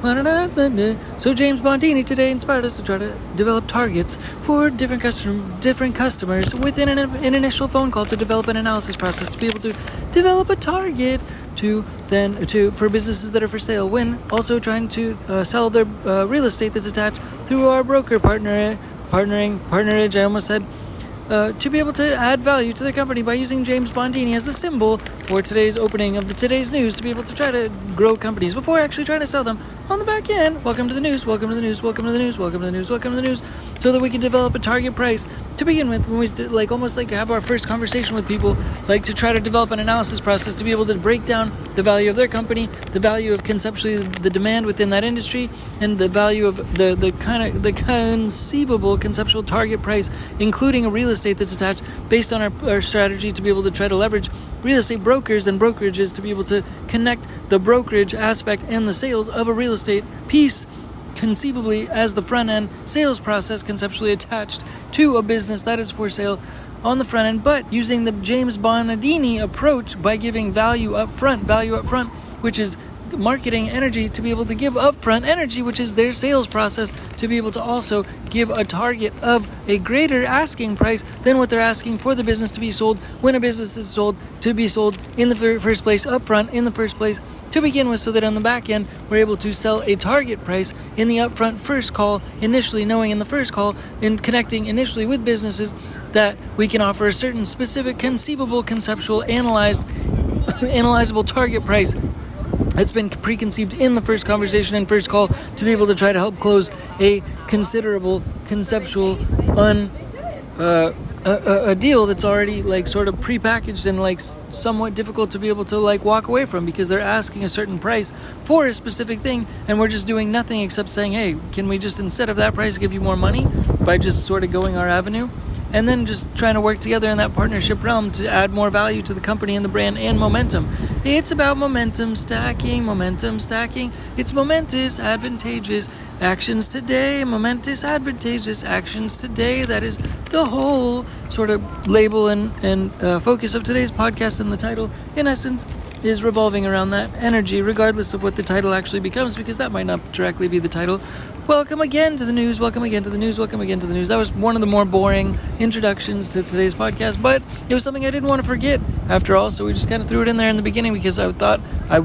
So James Bernardini today inspired us to try to develop targets for different customers within an initial phone call to develop an analysis process to be able to develop a target for businesses that are for sale, when also trying to sell their real estate that's attached through our broker partnerage. I almost said. To be able to add value to the company by using James Bernardini as the symbol for today's opening of today's news, to be able to try to grow companies before actually trying to sell them on the back end. Welcome to the news, welcome to the news, welcome to the news, welcome to the news, welcome to the news, so that we can develop a target price to begin with when we almost have our first conversation with people, to try to develop an analysis process to be able to break down the value of their company, the value of conceptually the demand within that industry, and the value of the conceivable conceptual target price, including a real estate that's attached, based on our strategy to be able to try to leverage real estate brokers and brokerages to be able to connect the brokerage aspect and the sales of a real estate piece conceivably as the front end sales process conceptually attached to a business that is for sale on the front end, but using the James Bernardini approach by giving value up front, which is marketing energy, to be able to give upfront energy, which is their sales process, to be able to also give a target of a greater asking price than what they're asking for the business to be sold when a business is sold, to be sold in the first place, upfront in the first place to begin with, so that on the back end we're able to sell a target price in the upfront first call, initially knowing in the first call and connecting initially with businesses that we can offer a certain specific conceivable, conceptual, analyzable target price that's been preconceived in the first conversation and first call, to be able to try to help close a considerable conceptual a deal that's already sort of prepackaged and somewhat difficult to be able to walk away from, because they're asking a certain price for a specific thing, and we're just doing nothing except saying, hey, can we just, instead of that price, give you more money by just sort of going our avenue, and then just trying to work together in that partnership realm to add more value to the company and the brand and momentum. It's about momentum stacking. It's momentous, advantageous actions today. Momentous, advantageous actions today. That is the whole sort of label and focus of today's podcast, and the title, in essence, is revolving around that energy, regardless of what the title actually becomes, because that might not directly be the title. Welcome again to the news, welcome again to the news, welcome again to the news. That was one of the more boring introductions to today's podcast, but it was something I didn't want to forget after all, so we just kind of threw it in there in the beginning, because I thought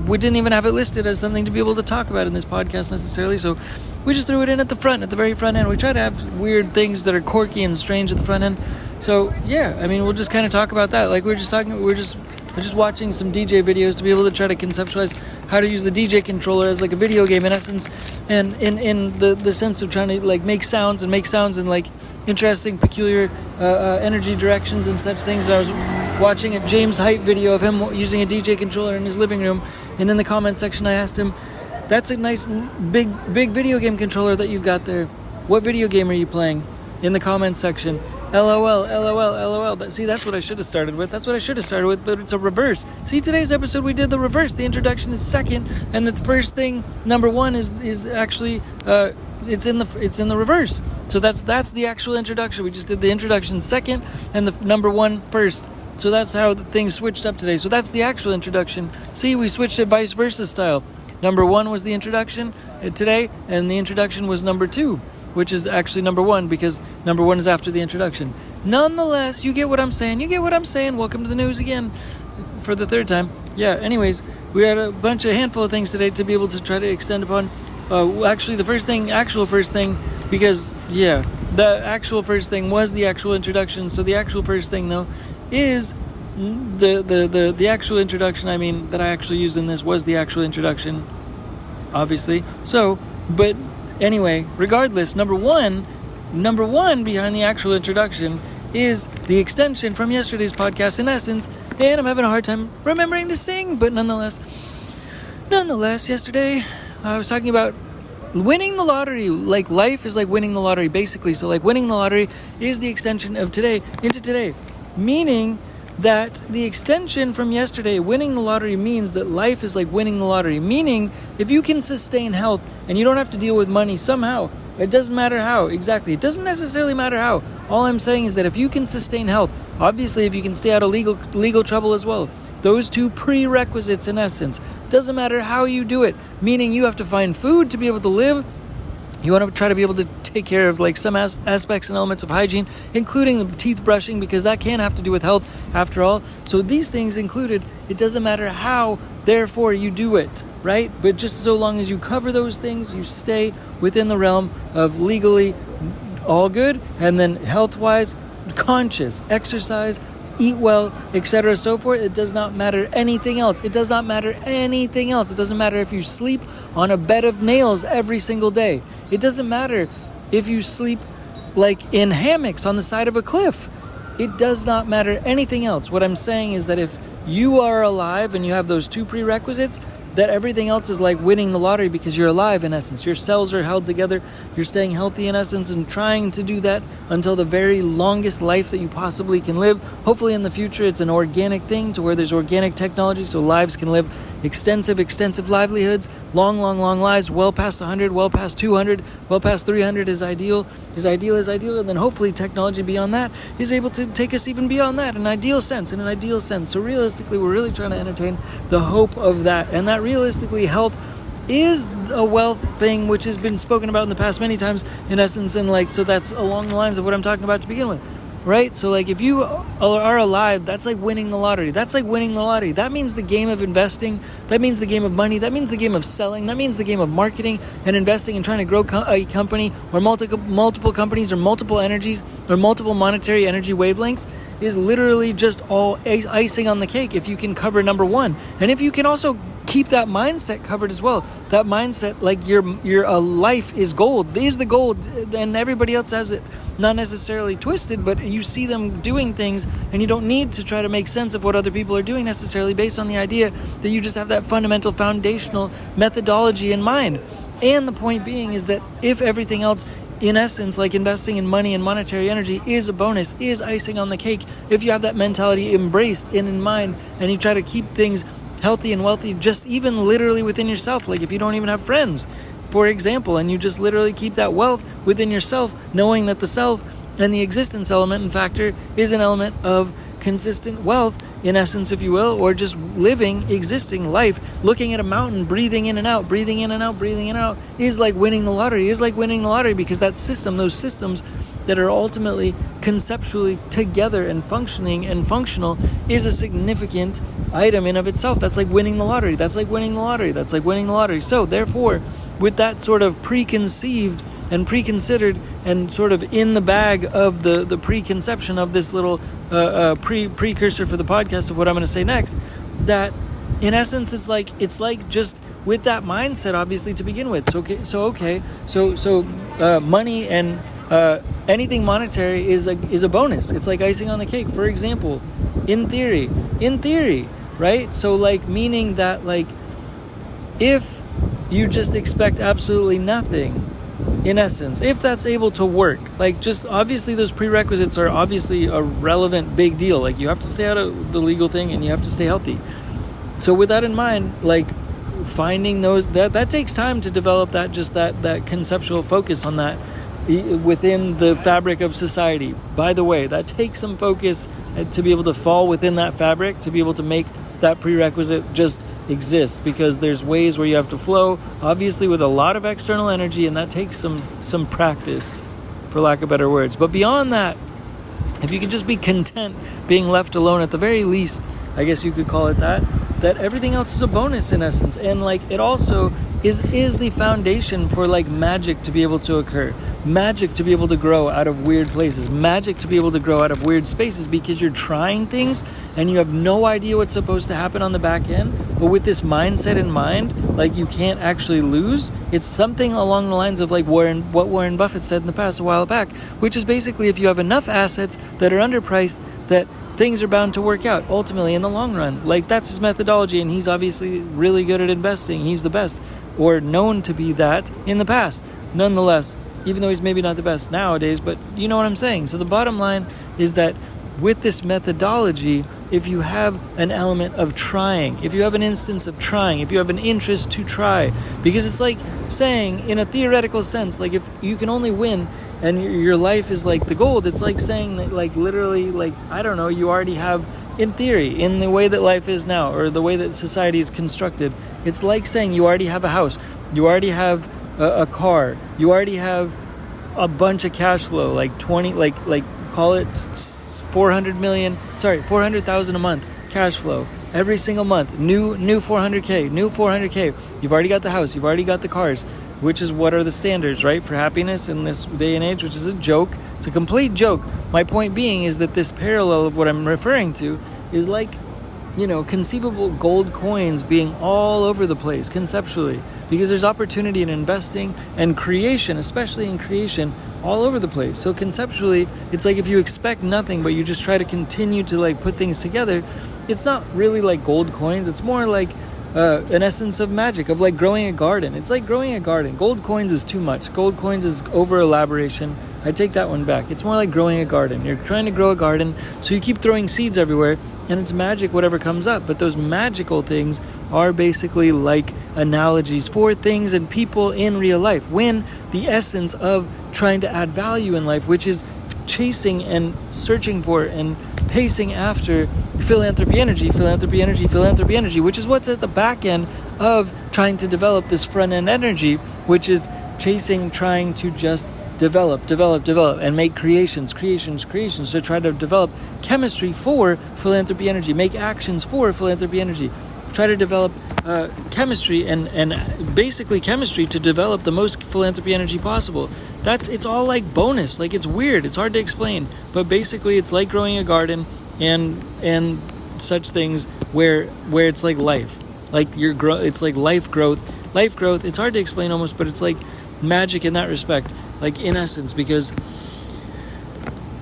we didn't even have it listed as something to be able to talk about in this podcast necessarily, so we just threw it in at the very front end. We try to have weird things that are quirky and strange at the front end. So yeah, we'll just kind of talk about that. We're just watching some DJ videos to be able to try to conceptualize how to use the DJ controller as a video game in essence, and in the sense of trying to make sounds and interesting, peculiar energy directions and such things. I was watching a James Height video of him using a DJ controller in his living room, and in the comment section I asked him, that's a nice big video game controller that you've got there. What video game are you playing? In the comment section. LOL. See, that's what I should have started with. But it's a reverse. See, today's episode we did the reverse. The introduction is second, and the first thing, number one, is actually it's in the reverse. So that's the actual introduction. We just did the introduction second and the number one first. So that's how the things switched up today. So that's the actual introduction. See, we switched it vice versa style. Number one was the introduction today, and the introduction was number two, which is actually number one, because number one is after the introduction. Nonetheless, you get what I'm saying. Welcome to the news again for the third time. Yeah, anyways, we had a handful of things today to be able to try to extend upon. Actually, the actual first thing, because, yeah, the actual first thing was the actual introduction. So the actual first thing, though, is the actual introduction, that I actually used in this was the actual introduction, obviously. So, but anyway, regardless, number one behind the actual introduction is the extension from yesterday's podcast, in essence, and I'm having a hard time remembering to sing, but nonetheless, yesterday I was talking about winning the lottery. Life is like winning the lottery, basically. So winning the lottery is the extension of today into today, meaning that the extension from yesterday, winning the lottery, means that life is like winning the lottery. Meaning, if you can sustain health and you don't have to deal with money somehow, it doesn't matter how, exactly. It doesn't necessarily matter how. All I'm saying is that if you can sustain health, obviously if you can stay out of legal trouble as well, those two prerequisites in essence. Doesn't matter how you do it, meaning you have to find food to be able to live. You want to try to be able to take care of like some aspects and elements of hygiene, including the teeth brushing, because that can have to do with health after all. So these things included, it doesn't matter how, therefore you do it, right? But just so long as you cover those things, you stay within the realm of legally all good, and then health-wise, conscious, exercise, eat well, etc., so forth. It does not matter anything else. It does not matter anything else. It doesn't matter if you sleep on a bed of nails every single day. It doesn't matter if you sleep like in hammocks on the side of a cliff. It does not matter anything else. What I'm saying is that if you are alive and you have those two prerequisites, that everything else is like winning the lottery, because you're alive in essence. Your cells are held together. You're staying healthy in essence and trying to do that until the very longest life that you possibly can live. Hopefully in the future it's an organic thing to where there's organic technology so lives can live extensive livelihoods, long lives, well past 100, well past 200, well past 300 is ideal, and then hopefully technology beyond that is able to take us even beyond that in an ideal sense. So realistically, we're really trying to entertain the hope of that, and that realistically health is a wealth thing which has been spoken about in the past many times in essence, and like, so that's along the lines of what I'm talking about to begin with. Right? So like if you are alive, that's like winning the lottery. That means the game of investing. That means the game of money. That means the game of selling. That means the game of marketing and investing and trying to grow a company or multiple companies or multiple energies or multiple monetary energy wavelengths is literally just all icing on the cake if you can cover number one. And if you can also keep that mindset covered as well. That mindset, like your life is gold. Is the gold, and everybody else has it not necessarily twisted, but you see them doing things, and you don't need to try to make sense of what other people are doing necessarily based on the idea that you just have that fundamental foundational methodology in mind. And the point being is that if everything else, in essence, like investing in money and monetary energy is a bonus, is icing on the cake, if you have that mentality embraced and in mind, and you try to keep things healthy and wealthy, just even literally within yourself, like if you don't even have friends, for example, and you just literally keep that wealth within yourself, knowing that the self and the existence element and factor is an element of consistent wealth, in essence, if you will, or just living, existing life, looking at a mountain, breathing in and out, is like winning the lottery, because that system, those systems that are ultimately conceptually together and functioning and functional is a significant item in of itself. That's like winning the lottery. So therefore, with that sort of preconceived and preconsidered and sort of in the bag of the preconception of this little precursor for the podcast of what I'm going to say next, that in essence it's like just with that mindset, obviously, to begin with. So money and anything monetary is a bonus. It's like icing on the cake. For example, in theory, right? So like meaning that like if you just expect absolutely nothing, in essence, if that's able to work, like just obviously those prerequisites are obviously a relevant big deal. Like you have to stay out of the legal thing and you have to stay healthy. So with that in mind, like finding those, that takes time to develop that conceptual focus on that within the fabric of society. By the way, that takes some focus to be able to fall within that fabric, to be able to make that prerequisite just exist, because there's ways where you have to flow, obviously, with a lot of external energy, and that takes some practice, for lack of better words. But beyond that, if you can just be content being left alone, at the very least, I guess you could call it that everything else is a bonus in essence. And like it also is the foundation for like magic to be able to occur, magic to be able to grow out of weird places, magic to be able to grow out of weird spaces, because you're trying things and you have no idea what's supposed to happen on the back end. But with this mindset in mind, like you can't actually lose. It's something along the lines of like what Warren Buffett said in the past a while back, which is basically if you have enough assets that are underpriced, that things are bound to work out ultimately in the long run. Like that's his methodology, and he's obviously really good at investing. He's the best, or known to be that in the past. Nonetheless, even though he's maybe not the best nowadays, but you know what I'm saying. So the bottom line is that with this methodology, if you have an element of trying, if you have an instance of trying, if you have an interest to try, because it's like saying in a theoretical sense, like if you can only win and your life is like the gold, it's like saying that like literally, like, I don't know, you already have in theory, in the way that life is now, or the way that society is constructed, it's like saying you already have a house, you already have a car, you already have a bunch of cash flow, like call it 400,000 a month cash flow every single month, new 400k. You've already got the house, you've already got the cars, which is what are the standards, right, for happiness in this day and age, which is a joke. It's a complete joke. My point being is that this parallel of what I'm referring to is like, conceivable gold coins being all over the place conceptually, because there's opportunity in investing and creation, especially in creation, all over the place. So conceptually, it's like if you expect nothing, but you just try to continue to like put things together, it's not really like gold coins. It's more like an essence of magic, of like growing a garden. It's like growing a garden. Gold coins is too much. Gold coins is over elaboration. I take that one back. It's more like growing a garden. You're trying to grow a garden, so you keep throwing seeds everywhere, and it's magic whatever comes up. But those magical things are basically like analogies for things and people in real life, when the essence of trying to add value in life, which is chasing and searching for and pacing after philanthropy energy, which is what's at the back end of trying to develop this front end energy, which is trying to just develop, and make creations. So try to develop chemistry for philanthropy energy, make actions for philanthropy energy. Try to develop chemistry and basically chemistry to develop the most philanthropy energy possible. It's all like bonus. Like, it's weird. It's hard to explain. But basically, it's like growing a garden and such things where it's like life. Like it's like life growth. Life growth. It's hard to explain almost, but it's like magic in that respect. Like, in essence, because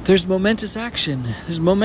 there's momentous action. You're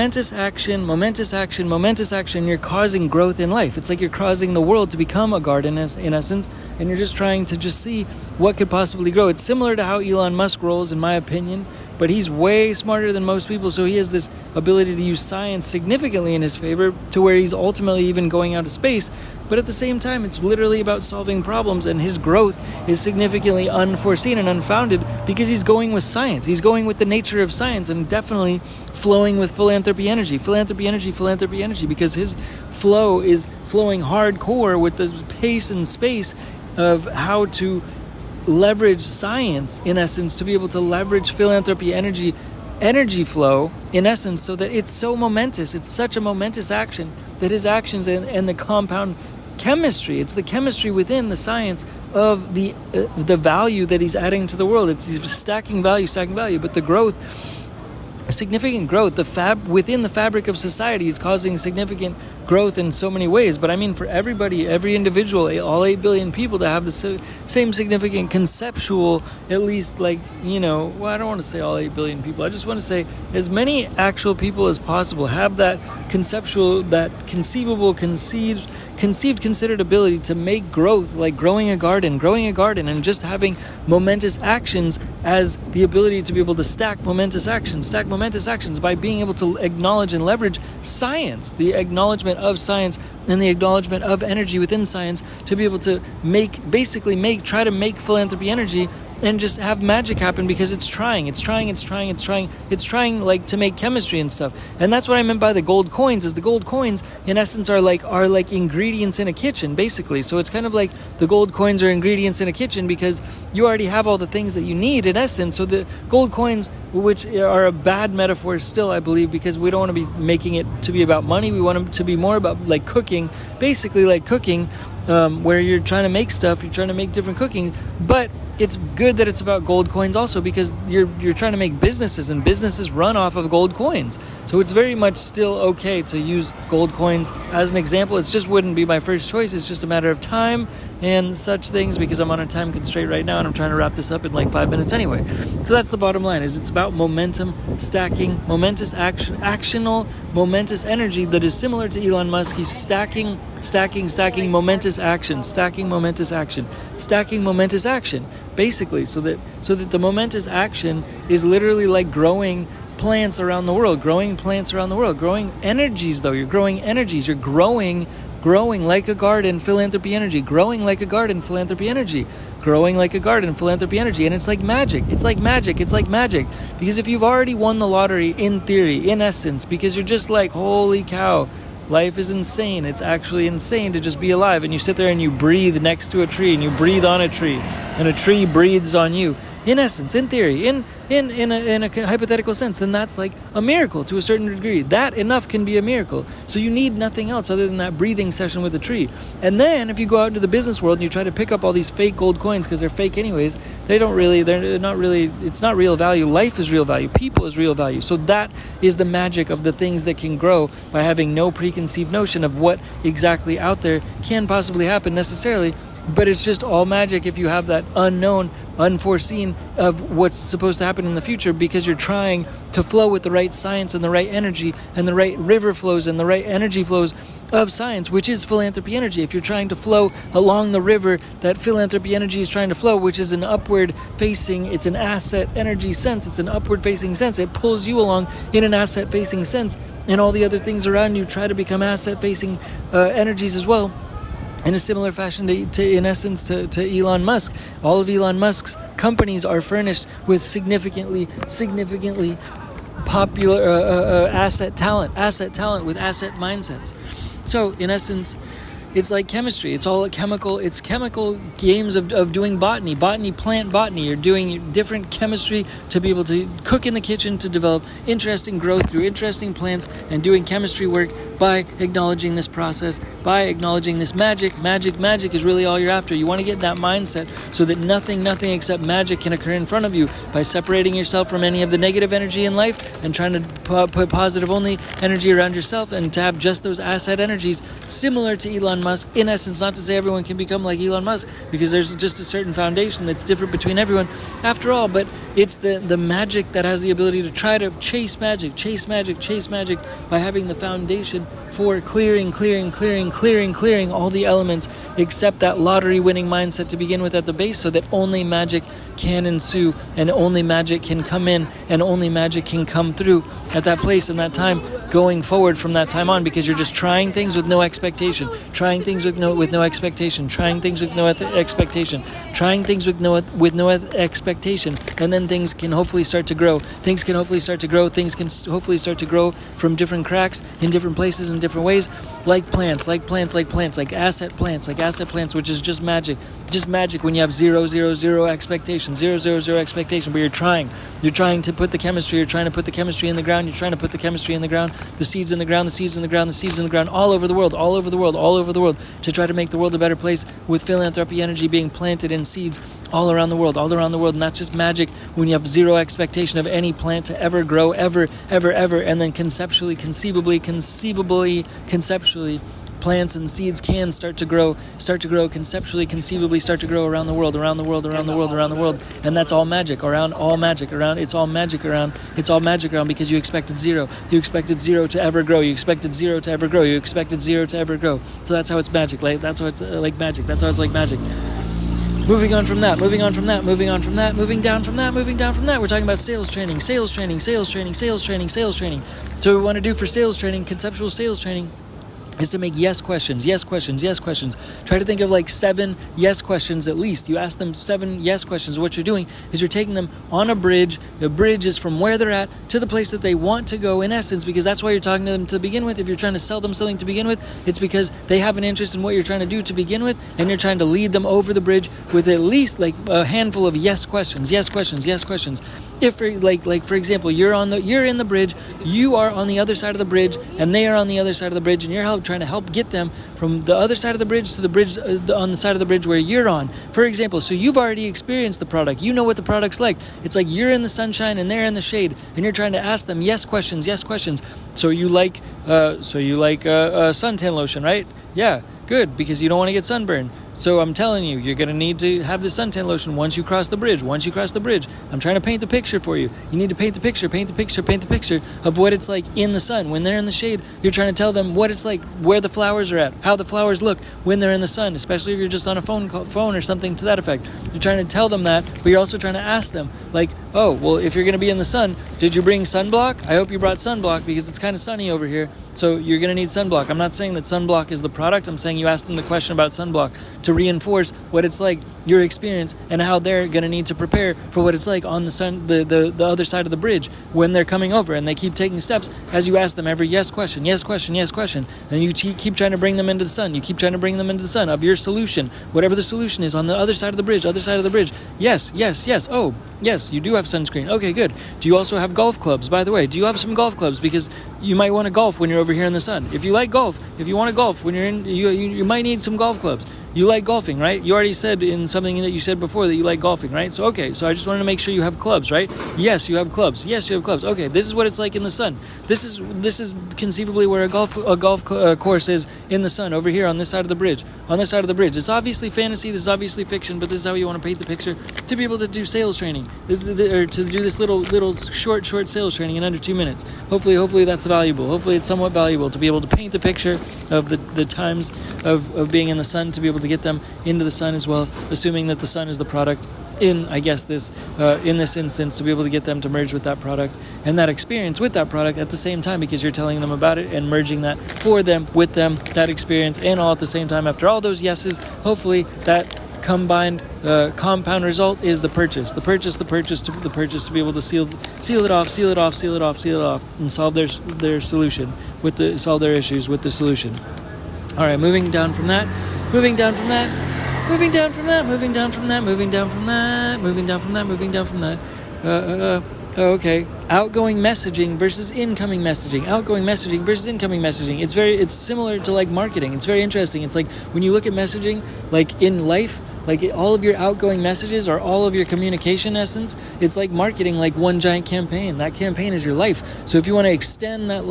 causing growth in life. It's like you're causing the world to become a garden, in essence, and you're just trying to just see what could possibly grow. It's similar to how Elon Musk rolls, in my opinion, but he's way smarter than most people, so he has this ability to use science significantly in his favor, to where he's ultimately even going out of space. But at the same time, it's literally about solving problems, and his growth is significantly unforeseen and unfounded because he's going with science. He's going with the nature of science, and definitely flowing with philanthropy energy, because his flow is flowing hardcore with the pace and space of how to leverage science, in essence, to be able to leverage philanthropy energy flow, in essence, so that it's so momentous. It's such a momentous action that his actions and the compound chemistry, it's the chemistry within the science of the value that he's adding to the world. It's stacking value, but the growth, significant growth, within the fabric of society is causing significant growth in so many ways. But I mean, for everybody, every individual, all 8 billion people, to have the same significant conceptual, at least, like, I don't want to say all 8 billion people. I just want to say as many actual people as possible have that conceptual, that conceivable, conceived, considered ability to make growth, like growing a garden, and just having momentous actions as the ability to be able to stack momentous actions by being able to acknowledge and leverage science, the acknowledgement of science and the acknowledgement of energy within science, to be able to try to make philanthropy energy and just have magic happen, because it's trying like to make chemistry and stuff. And that's what I meant by the gold coins, is the gold coins in essence are like ingredients in a kitchen, basically. So it's kind of like the gold coins are ingredients in a kitchen, because you already have all the things that you need, in essence. So the gold coins, which are a bad metaphor still, I believe, because we don't want to be making it to be about money. We want it to be more about like cooking, basically like cooking, where you're trying to make stuff, you're trying to make different cooking. But it's good that it's about gold coins also, because you're trying to make businesses, and businesses run off of gold coins. So it's very much still okay to use gold coins as an example. It just wouldn't be my first choice. It's just a matter of time and such things, because I'm on a time constraint right now and I'm trying to wrap this up in like 5 minutes anyway. So that's the bottom line, is it's about momentum, stacking, momentous actional, momentous energy that is similar to Elon Musk. He's stacking momentous action, basically, so that the momentous action is literally like growing plants around the world, growing energies, though. You're growing energies, you're growing growing like a garden, philanthropy energy, growing like a garden, philanthropy energy, growing like a garden, philanthropy energy. And it's like magic. It's like magic. It's like magic. Because if you've already won the lottery, in theory, in essence, because you're just like, holy cow, life is insane. It's actually insane to just be alive. And you sit there and you breathe next to a tree, and you breathe on a tree, and a tree breathes on you. In essence, in theory, in a hypothetical sense, then that's like a miracle to a certain degree. That enough can be a miracle. So you need nothing else other than that breathing session with a tree. And then if you go out into the business world and you try to pick up all these fake gold coins, because they're fake anyways, they're not really, it's not real value. Life is real value. People is real value. So that is the magic of the things that can grow by having no preconceived notion of what exactly out there can possibly happen necessarily. But it's just all magic if you have that unknown, unforeseen of what's supposed to happen in the future, because you're trying to flow with the right science and the right energy and the right river flows and the right energy flows of science, which is philanthropy energy. If you're trying to flow along the river that philanthropy energy is trying to flow, which is an upward facing, it's an asset energy sense, it's an upward facing sense. It pulls you along in an asset facing sense, and all the other things around you try to become asset facing energies as well. In a similar fashion in essence to Elon Musk. All of Elon Musk's companies are furnished with significantly popular asset talent with asset mindsets. So in essence, it's like chemistry. It's all chemical games of doing botany, plant botany. You're doing different chemistry to be able to cook in the kitchen, to develop interesting growth through interesting plants, and doing chemistry work by acknowledging this process, by acknowledging this magic. Magic is really all you're after. You want to get that mindset so that nothing except magic can occur in front of you, by separating yourself from any of the negative energy in life and trying to put positive only energy around yourself, and to have just those asset energies similar to Elon Musk. In essence, not to say everyone can become like Elon Musk, because there's just a certain foundation that's different between everyone after all, but it's the magic that has the ability to try to chase magic by having the foundation for clearing all the elements except that lottery winning mindset to begin with at the base, so that only magic can ensue and only magic can come in and only magic can come through at that place and that time going forward from that time on, because you're just trying things with no expectation, trying things with no expectation, trying things with no expectation, trying things with no expectation, and then things can hopefully start to grow. Things can hopefully start to grow from different cracks in different places in different ways, like plants, like asset plants, which is just magic when you have zero expectation, but you're trying to put the chemistry, in the ground, the seeds in the ground, all over the world, to try to make the world a better place, with philanthropy energy being planted in seeds all around the world, and that's just magic when you have zero expectation of any plant to ever grow, ever, and then conceptually, plants and seeds can start to grow, conceivably start to grow around the world, and that's all magic, it's all magic around, because you expected zero to ever grow, you expected zero to ever grow, so that's how it's magic, that's how it's like magic. Moving down from that, we're talking about sales training. So what we want to do for sales training, conceptual sales training, is to make yes questions. Try to think of like 7 yes questions at least. You ask them 7 yes questions. What you're doing is you're taking them on a bridge. The bridge is from where they're at to the place that they want to go, in essence, because that's why you're talking to them to begin with. If you're trying to sell them something to begin with, it's because they have an interest in what you're trying to do to begin with, and you're trying to lead them over the bridge with at least like a handful of yes questions. If for example, you're in the bridge, you are on the other side of the bridge, and they are on the other side of the bridge, and you're trying to help get them from the other side of the bridge to the bridge on the side of the bridge where you're on. For example, so you've already experienced the product. You know what the product's like. It's like you're in the sunshine and they're in the shade, and you're trying to ask them yes questions. So you like suntan lotion, right? Yeah, good, because you don't want to get sunburned. So I'm telling you, you're going to need to have the suntan lotion once you cross the bridge. I'm trying to paint the picture for you. You need to paint the picture of what it's like in the sun. When they're in the shade, you're trying to tell them what it's like, where the flowers are at, how the flowers look when they're in the sun, especially if you're just on a phone or something to that effect. You're trying to tell them that, but you're also trying to ask them, like, oh, well, if you're going to be in the sun, did you bring sunblock? I hope you brought sunblock because it's kind of sunny over here. So you're going to need sunblock. I'm not saying that sunblock is the product. I'm saying you asked them the question about sunblock to reinforce what it's like, your experience, and how they're going to need to prepare for what it's like on the other side of the bridge when they're coming over. And they keep taking steps as you ask them every yes question. Then you keep trying to bring them into the sun. You keep trying to bring them into the sun of your solution, whatever the solution is on the other side of the bridge, Yes. Oh, yes, you do have sunscreen. Okay, good. Do you also have golf clubs? By the way, do you have some golf clubs? Because you might want to golf when you're over here in the sun. If you like golf, if you want to golf when you're in, you might need some golf clubs. You like golfing, right? You already said in something that you said before that you like golfing, right? So, okay, so I just wanted to make sure you have clubs, right? Yes, you have clubs. Okay, this is what it's like in the sun. This is conceivably where a golf course is in the sun, over here on this side of the bridge. It's obviously fantasy, this is obviously fiction, but this is how you want to paint the picture to be able to do sales training, or to do this little short sales training in under 2 minutes. Hopefully that's valuable. Hopefully it's somewhat valuable to be able to paint the picture of the times of being in the sun, to be able to get them into the sun as well, assuming that the sun is the product in this instance, to be able to get them to merge with that product and that experience with that product at the same time, because you're telling them about it and merging that for them, with them, that experience, and all at the same time. After all those yeses, hopefully that combined compound result is the purchase to be able to seal it off and solve their solution solve their issues with the solution. All right, moving down from that. Okay. Outgoing messaging versus incoming messaging. It's similar to like marketing. It's very interesting. It's like when you look at messaging, like in life, like all of your outgoing messages are all of your communication essence. It's like marketing, like one giant campaign. That campaign is your life. So if you want to extend that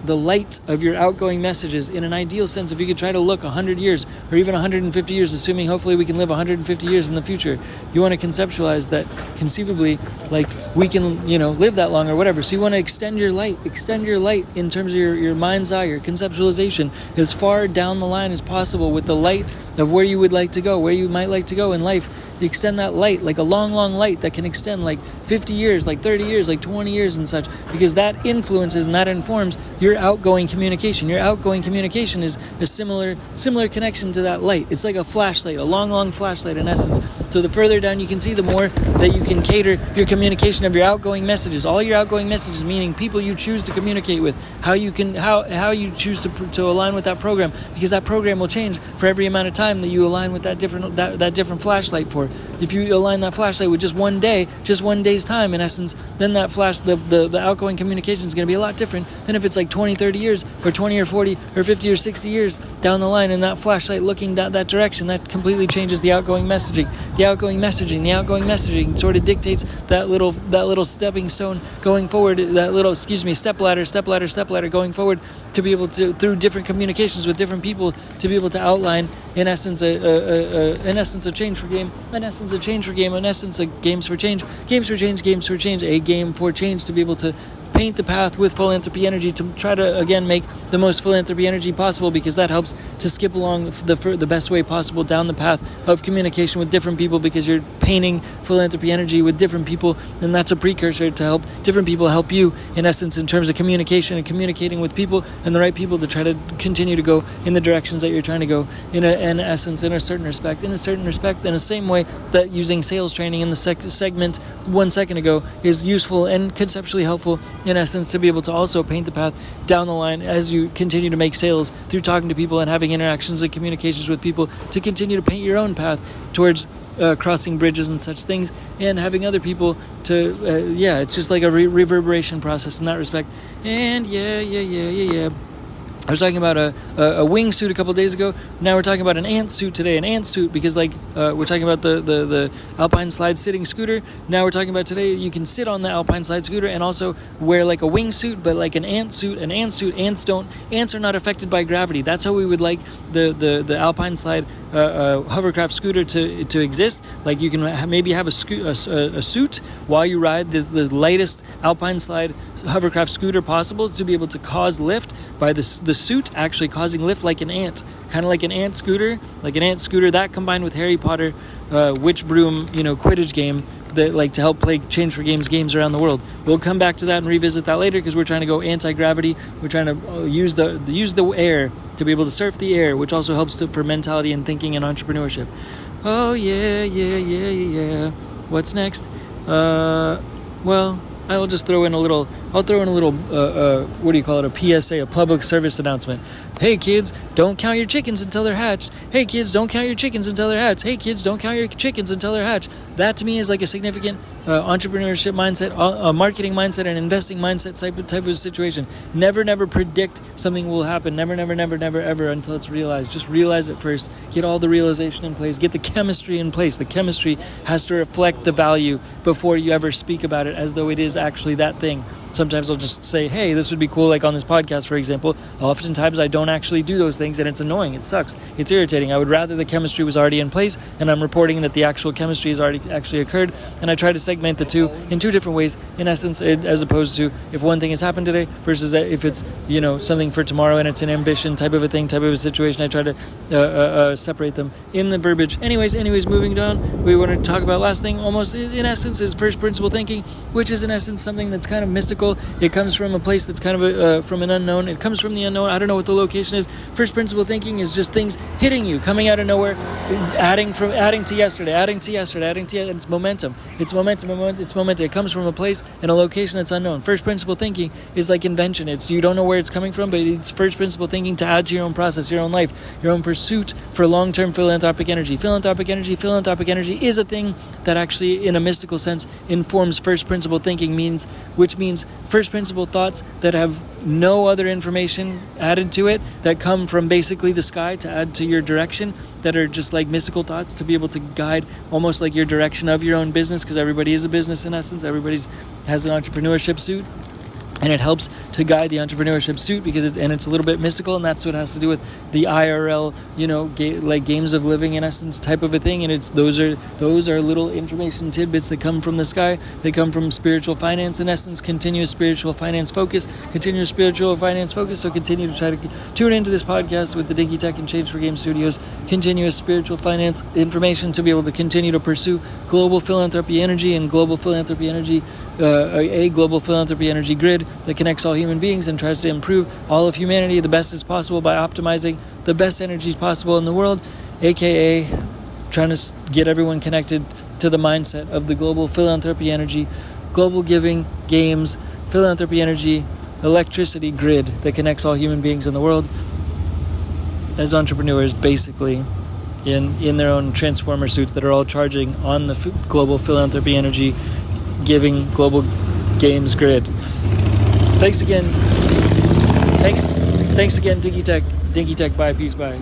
the light of your outgoing messages in an ideal sense, if you could try to look 100 years or even 150 years, assuming hopefully we can live 150 years in the future, you want to conceptualize that conceivably, like we can, live that long or whatever. So you want to extend your light in terms of your mind's eye, your conceptualization as far down the line as possible with the light of where you would like to go, where you might like to go in life. Extend that light, like a long light that can extend like 50 years, like 30 years, like 20 years and such, because that influences and that informs your outgoing communication. Your outgoing communication is a similar connection to that light. It's like a flashlight, a long flashlight in essence. So the further down you can see, the more that you can cater your communication of your outgoing messages. All your outgoing messages, meaning people you choose to communicate with, how you choose to align with that program, because that program will change for every amount of time that you align with that different flashlight for. If you align that flashlight with just one day's time, in essence, then that the outgoing communication is going to be a lot different than if it's like 20, 30 years, or 20 or 40 or 50 or 60 years down the line, and that flashlight looking that direction. That completely changes the outgoing messaging. The outgoing messaging sort of dictates that little stepping stone going forward, that little, step ladder going forward, to be able to, through different communications with different people, to be able to outline, in essence, a change for game, a games for change, a game for change, to be able to paint the path with philanthropy energy, to try to again make the most philanthropy energy possible, because that helps to skip along the best way possible down the path of communication with different people, because you're painting philanthropy energy with different people, and that's a precursor to help different people help you, in essence, in terms of communication and communicating with people and the right people to try to continue to go in the directions that you're trying to go, in a certain respect, in the same way that using sales training in the segment 1 second ago is useful and conceptually helpful, in essence, to be able to also paint the path down the line as you continue to make sales through talking to people and having interactions and communications with people, to continue to paint your own path towards crossing bridges and such things, and having other people to it's just like a reverberation process in that respect. And I was talking about a wingsuit a couple of days ago. Now we're talking about an ant suit today. An ant suit, because we're talking about the Alpine Slide sitting scooter. Now we're talking about today, you can sit on the Alpine Slide scooter and also wear like a wingsuit, but like an ant suit. Ants are not affected by gravity. That's how we would like the Alpine Slide hovercraft scooter to exist. Like you can maybe have a suit while you ride the lightest Alpine Slide hovercraft scooter possible, to be able to cause lift, by the suit actually causing lift like an ant, kind of like an ant scooter, that combined with Harry Potter, witch broom, Quidditch game, that like to help play Change for games around the world. We'll come back to that and revisit that later because we're trying to go anti-gravity. We're trying to use the air to be able to surf the air, which also helps for mentality and thinking and entrepreneurship. Oh yeah. What's next? Well, I'll just throw in a little, what do you call it? A PSA, a public service announcement. Hey kids, don't count your chickens until they're hatched. Hey kids, don't count your chickens until they're hatched. Hey kids, don't count your chickens until they're hatched. That to me is like a significant entrepreneurship mindset, a marketing mindset, and investing mindset type of situation. Never predict something will happen. Never, ever until it's realized. Just realize it first. Get all the realization in place. Get the chemistry in place. The chemistry has to reflect the value before you ever speak about it as though it is actually that thing. Sometimes I'll just say, hey, this would be cool, like on this podcast, for example. Oftentimes I don't actually do those things, and it's annoying. It sucks. It's irritating. I would rather the chemistry was already in place, and I'm reporting that the actual chemistry has already actually occurred, and I try to segment the two in two different ways, in essence, as opposed to if one thing has happened today versus if it's, something for tomorrow and it's an ambition type of a thing, type of a situation. I try to separate them in the verbiage. Anyways, moving on, we want to talk about last thing, almost in essence, is first principle thinking, which is in essence something that's kind of mystical. It comes from a place that's kind of from an unknown. It comes from the unknown. I don't know what the location is. First principle thinking is just things hitting you, coming out of nowhere, adding to yesterday. It's momentum. It's momentum. It comes from a place and a location that's unknown. First principle thinking is like invention. You don't know where it's coming from, but it's first principle thinking to add to your own process, your own life, your own pursuit for long-term philanthropic energy. Philanthropic energy is a thing that actually, in a mystical sense, informs first principle thinking, which means first principle thoughts that have no other information added to it, that come from basically the sky to add to your direction, that are just like mystical thoughts to be able to guide almost like your direction of your own business, because everybody is a business in essence. Everybody has an entrepreneurship suit, and it helps to guide the entrepreneurship suit because it's a little bit mystical, and that's what it has to do with the IRL, like games of living in essence type of a thing. And those are little information tidbits that come from the sky. They come from spiritual finance in essence, continuous spiritual finance focus. So continue to try to tune into this podcast with the Dinky Tech and Change for Game Studios. Continuous spiritual finance information to be able to continue to pursue global philanthropy energy and global philanthropy energy, a global philanthropy energy grid that connects all human beings and tries to improve all of humanity the best as possible by optimizing the best energies possible in the world, aka trying to get everyone connected to the mindset of the global philanthropy energy, global giving, games, philanthropy energy, electricity grid that connects all human beings in the world as entrepreneurs, basically in their own transformer suits that are all charging on the global philanthropy energy giving global games grid. Thanks again, Dinky Tech. Bye. Peace. Bye.